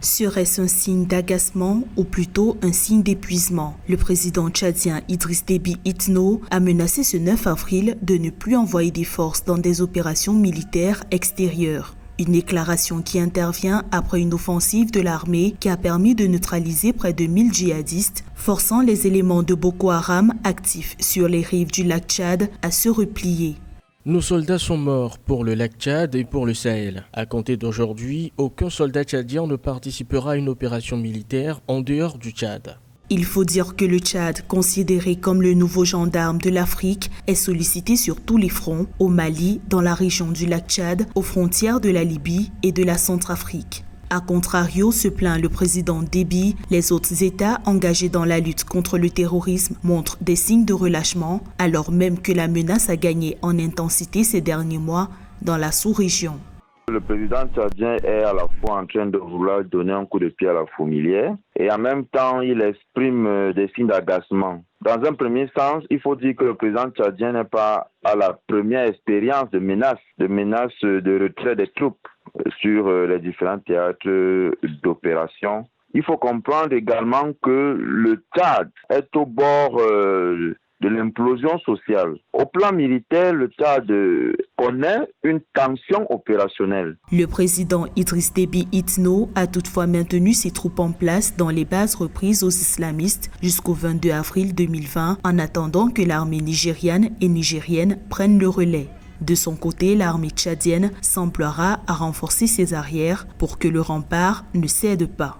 Serait-ce un signe d'agacement ou plutôt un signe d'épuisement? Le président tchadien Idriss Déby Itno a menacé ce 9 avril de ne plus envoyer des forces dans des opérations militaires extérieures. Une déclaration qui intervient après une offensive de l'armée qui a permis de neutraliser près de 1000 djihadistes, forçant les éléments de Boko Haram actifs sur les rives du lac Tchad à se replier. Nos soldats sont morts pour le lac Tchad et pour le Sahel. À compter d'aujourd'hui, aucun soldat tchadien ne participera à une opération militaire en dehors du Tchad. Il faut dire que le Tchad, considéré comme le nouveau gendarme de l'Afrique, est sollicité sur tous les fronts, au Mali, dans la région du lac Tchad, aux frontières de la Libye et de la Centrafrique. A contrario, se plaint le président Déby, les autres États engagés dans la lutte contre le terrorisme montrent des signes de relâchement, alors même que la menace a gagné en intensité ces derniers mois dans la sous-région. Le président tchadien est à la fois en train de vouloir donner un coup de pied à la fourmilière et en même temps il exprime des signes d'agacement. Dans un premier sens, il faut dire que le président tchadien n'est pas à la première expérience de menace de retrait des troupes sur les différents théâtres d'opération. Il faut comprendre également que le Tchad est au bord de l'implosion sociale. Au plan militaire, le Tchad connaît une tension opérationnelle. Le président Idriss Déby Itno a toutefois maintenu ses troupes en place dans les bases reprises aux islamistes jusqu'au 22 avril 2020 en attendant que l'armée nigériane et nigérienne prenne le relais. De son côté, l'armée tchadienne s'emploiera à renforcer ses arrières pour que le rempart ne cède pas.